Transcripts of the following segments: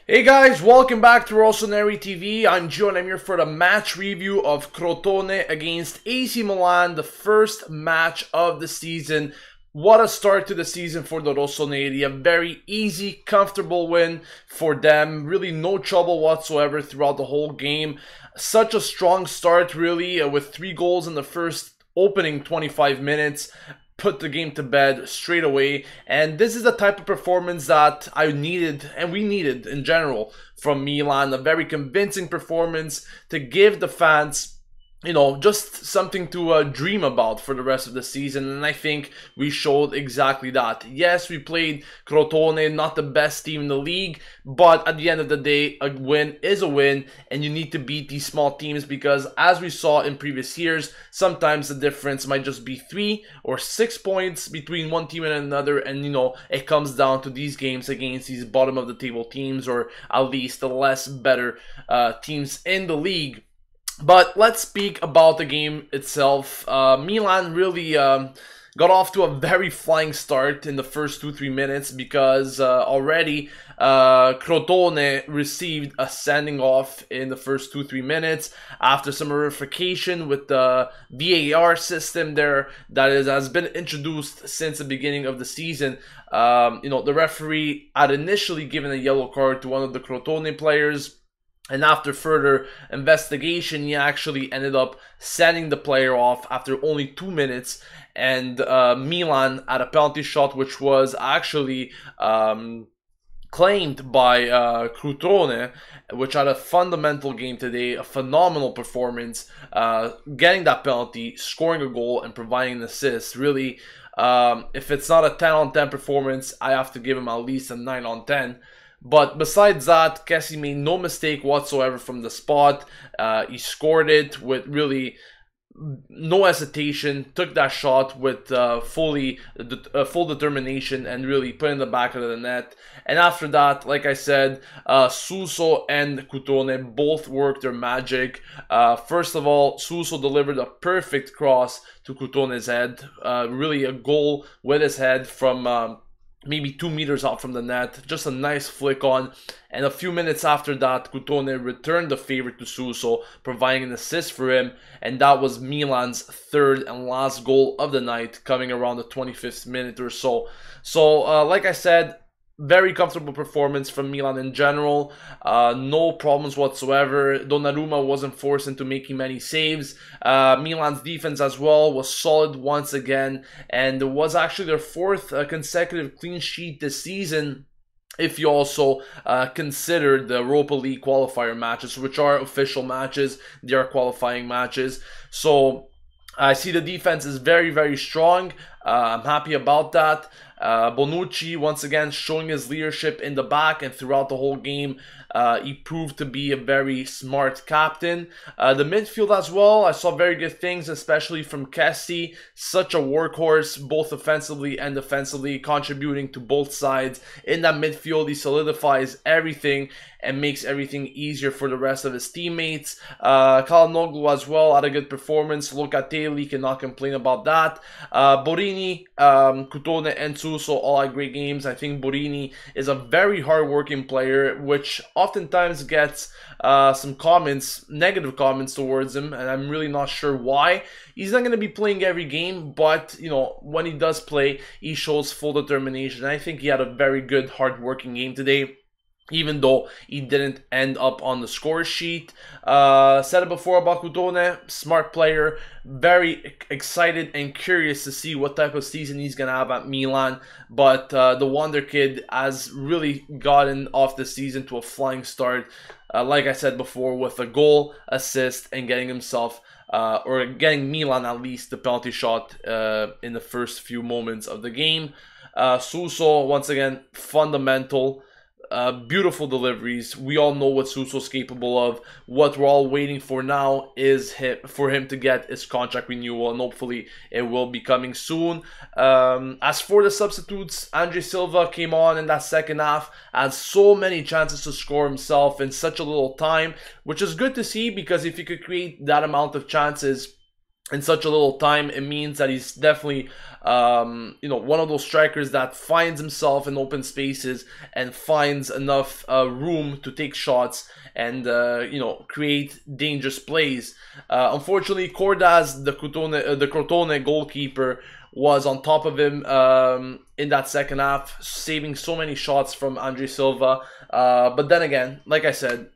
Hey guys, welcome back to Rossoneri TV. I'm Joe and I'm here for the match review of Crotone against AC Milan, the first match of the season. What a start to the season for the Rossoneri. A very easy, comfortable win for them. Really no trouble whatsoever throughout the whole game. Such a strong start really, with 3 goals in the first opening 25 minutes. Put the game to bed straight away, and this is the type of performance that I needed and we needed in general from Milan. A very convincing performance to give the fans, just something to dream about for the rest of the season, and I think we showed exactly that. Yes, we played Crotone, not the best team in the league, but at the end of the day, a win is a win, and you need to beat these small teams because, as we saw in previous years, sometimes the difference might just be 3 or 6 points between one team and another, and it comes down to these games against these bottom of the table teams, or at least the less better teams in the league. But let's speak about the game itself. Milan really got off to a very flying start in the first 2-3 minutes because already Crotone received a sending off in the first 2-3 minutes after some verification with the VAR system there that has been introduced since the beginning of the season. The referee had initially given a yellow card to one of the Crotone players, and after further investigation, he actually ended up sending the player off after only 2 minutes. And Milan had a penalty shot, which was actually claimed by Cutrone, which had a fundamental game today, a phenomenal performance, getting that penalty, scoring a goal, and providing an assist. Really, if it's not a 10 on 10 performance, I have to give him at least a 9 on 10. But besides that, Kessie made no mistake whatsoever from the spot. He scored it with really no hesitation, took that shot with full determination and really put in the back of the net. And after that, like I said, Suso and Cutrone both worked their magic. First of all, Suso delivered a perfect cross to Cutrone's head. Really a goal with his head from maybe 2 meters out from the net. Just a nice flick on. And a few minutes after that, Cutrone returned the favor to Suso, providing an assist for him. And that was Milan's third and last goal of the night, coming around the 25th minute or so. So, like I said, very comfortable performance from Milan in general. No problems whatsoever. Donnarumma wasn't forced into making many saves. Milan's defense as well was solid once again, and it was actually their 4th consecutive clean sheet this season, if you also consider the Europa League qualifier matches, which are official matches. They are qualifying matches. So I see the defense is very, very strong. I'm happy about that. Bonucci, once again, showing his leadership in the back and throughout the whole game. He proved to be a very smart captain. The midfield as well, I saw very good things, especially from Kessie. Such a workhorse, both offensively and defensively, contributing to both sides. In that midfield, he solidifies everything and makes everything easier for the rest of his teammates. Calhanoglu as well had a good performance. Locatelli, cannot complain about that. Borini, Cutrone, and Suso all had great games. I think Borini is a very hard-working player, which oftentimes gets some comments, negative comments towards him, and I'm really not sure why. He's not going to be playing every game, but, when he does play, he shows full determination. I think he had a very good, hard-working game today, even though he didn't end up on the score sheet. Said it before about Cutrone, smart player, very excited and curious to see what type of season he's going to have at Milan. But the Wonder Kid has really gotten off the season to a flying start, like I said before, with a goal, assist, and getting himself, or getting Milan at least, the penalty shot in the first few moments of the game. Suso, once again, fundamental. Beautiful deliveries. We all know what Suso's capable of. What we're all waiting for now is for him to get his contract renewal, and hopefully it will be coming soon. As for the substitutes, Andre Silva came on in that second half, had so many chances to score himself in such a little time, which is good to see, because if you could create that amount of chances in such a little time, it means that he's definitely, one of those strikers that finds himself in open spaces and finds enough room to take shots and, create dangerous plays. Unfortunately, Cordas, the Crotone goalkeeper, was on top of him in that second half, saving so many shots from Andre Silva. But then again, like I said,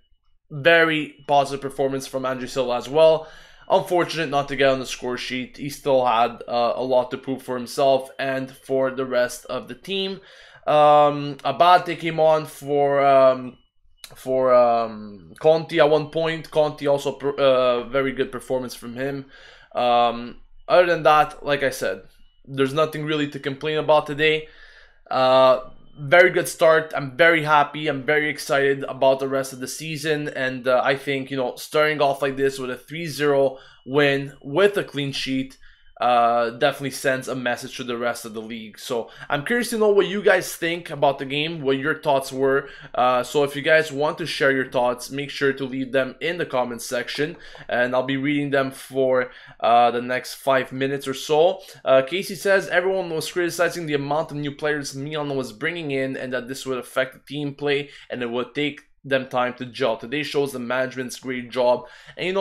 very positive performance from Andre Silva as well. Unfortunate not to get on the score sheet. He still had a lot to prove for himself and for the rest of the team. Abate came on for Conti at one point. Conti also very good performance from him. Other than that, like I said, there's nothing really to complain about today. Very good start. I'm very happy. I'm very excited about the rest of the season. And I think, starting off like this with a 3-0 win with a clean sheet definitely sends a message to the rest of the league. So I'm curious to know what you guys think about the game, what your thoughts were. So if you guys want to share your thoughts, make sure to leave them in the comments section, and I'll be reading them for the next 5 minutes or so. Kessie says everyone was criticizing the amount of new players Milan was bringing in and that this would affect the team play and it would take them time to gel. Today shows the management's great job. And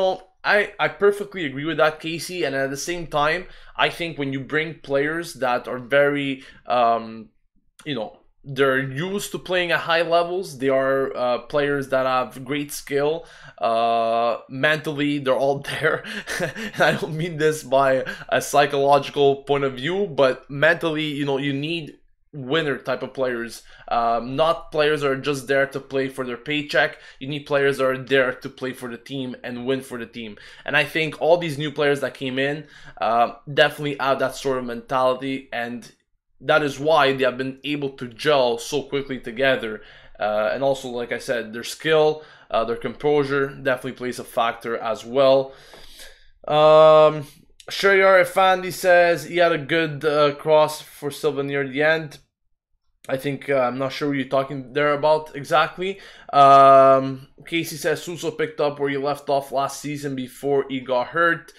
I perfectly agree with that, Kessie, and at the same time, I think when you bring players that are very, they're used to playing at high levels, they are players that have great skill, mentally, they're all there. And I don't mean this by a psychological point of view, but mentally, you need winner type of players, not players that are just there to play for their paycheck. You need players that are there to play for the team and win for the team. And I think all these new players that came in definitely have that sort of mentality, and that is why they have been able to gel so quickly together. And also, like I said, their skill, their composure definitely plays a factor as well. Shreya Effandi says he had a good cross for Silva near the end. I think, I'm not sure what you're talking there about exactly. Kessie says Suso picked up where he left off last season before he got hurt.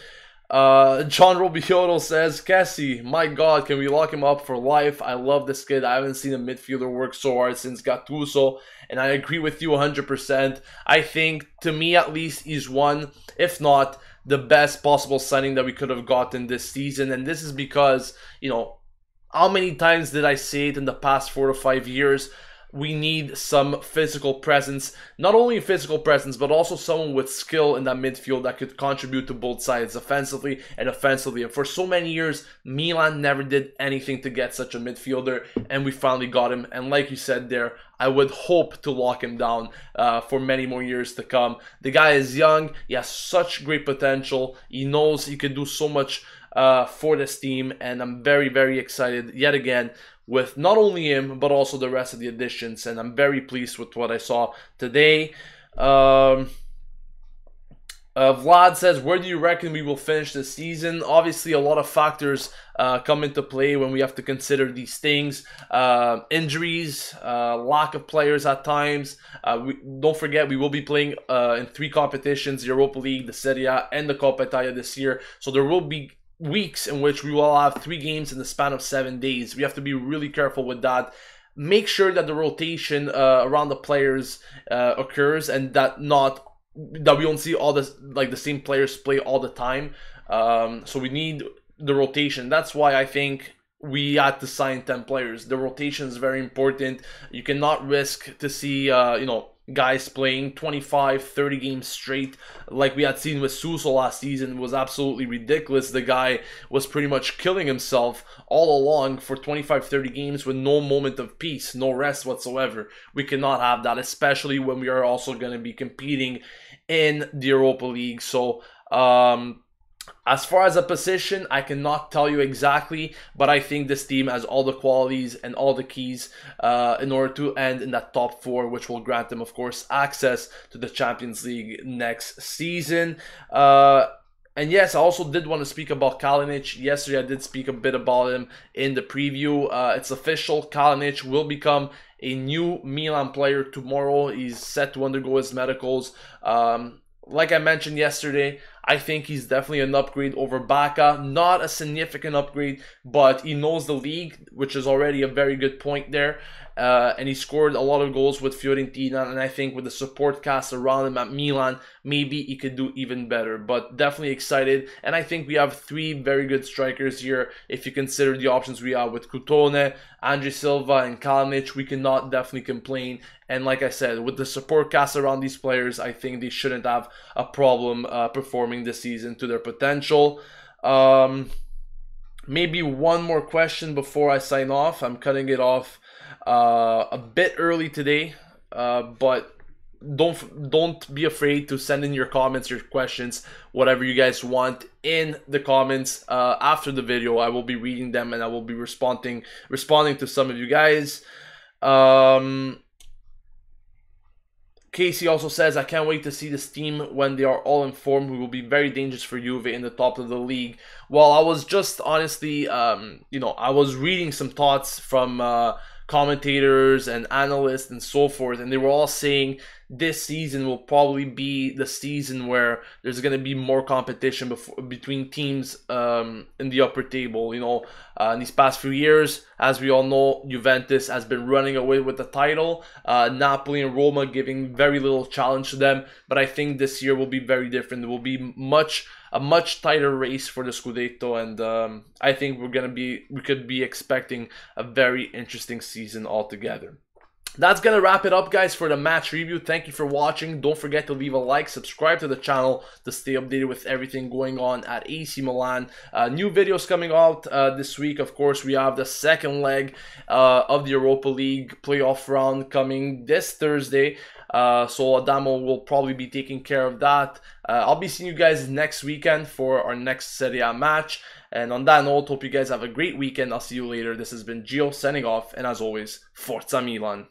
John Robiotto says, Kessie, my God, can we lock him up for life? I love this kid. I haven't seen a midfielder work so hard since Gattuso, and I agree with you 100%. I think, to me at least, he's one, if not the best possible signing that we could have gotten this season. And this is because, how many times did I say it in the past 4 to 5 years? We need some physical presence. Not only physical presence, but also someone with skill in that midfield that could contribute to both sides, offensively and offensively. And for so many years, Milan never did anything to get such a midfielder, and we finally got him. And like you said there, I would hope to lock him down for many more years to come. The guy is young. He has such great potential. He knows he could do so much for this team, and I'm very, very excited yet again with not only him, but also the rest of the additions, and I'm very pleased with what I saw today. Vlad says, where do you reckon we will finish this season? Obviously, a lot of factors come into play when we have to consider these things. Injuries, lack of players at times. Don't forget, we will be playing in 3 competitions, the Europa League, the Serie A, and the Coppa Italia this year. So there will be weeks in which we will have 3 games in the span of 7 days. We have to be really careful with that. Make sure that the rotation around the players occurs, and that we don't see all this, like, the same players play all the time. So we need the rotation. That's why I think we had to sign 10 players. The rotation is very important. You cannot risk to see guys playing 25, 30 games straight like we had seen with Suso last season. It was absolutely ridiculous. The guy was pretty much killing himself all along for 25, 30 games with no moment of peace, no rest whatsoever. We cannot have that, especially when we are also going to be competing in the Europa League. So, as far as a position, I cannot tell you exactly, but I think this team has all the qualities and all the keys in order to end in that top 4, which will grant them, of course, access to the Champions League next season. And yes, I also did want to speak about Kalinic. Yesterday, I did speak a bit about him in the preview. It's official. Kalinic will become a new Milan player tomorrow. He's set to undergo his medicals. Like I mentioned yesterday, I think he's definitely an upgrade over Bacca. Not a significant upgrade, but he knows the league, which is already a very good point there. And he scored a lot of goals with Fiorentina, and I think with the support cast around him at Milan, maybe he could do even better. But definitely excited, and I think we have 3 very good strikers here. If you consider the options we have with Cutrone, Andre Silva, and Kalinic, we cannot definitely complain. And like I said, with the support cast around these players, I think they shouldn't have a problem performing this season to their potential. Maybe one more question before I sign off. I'm cutting it off a bit early today, but don't be afraid to send in your comments, your questions, whatever you guys want in the comments after the video. I will be reading them and I will be responding to some of you guys. Kessie also says, I can't wait to see this team when they are all in form. We will be very dangerous for Juve in the top of the league. Well, I was just honestly, I was reading some thoughts from commentators and analysts and so forth, and they were all saying this season will probably be the season where there's going to be more competition between teams in the upper table. In these past few years, as we all know, Juventus has been running away with the title. Napoli and Roma giving very little challenge to them, but I think this year will be very different. There will be a much tighter race for the Scudetto, and I think we could be expecting a very interesting season altogether. That's going to wrap it up, guys, for the match review. Thank you for watching. Don't forget to leave a like, subscribe to the channel to stay updated with everything going on at AC Milan. New videos coming out this week. Of course, we have the second leg of the Europa League playoff round coming this Thursday. So Adamo will probably be taking care of that. I'll be seeing you guys next weekend for our next Serie A match. And on that note, hope you guys have a great weekend. I'll see you later. This has been Gio signing off. And as always, Forza Milan.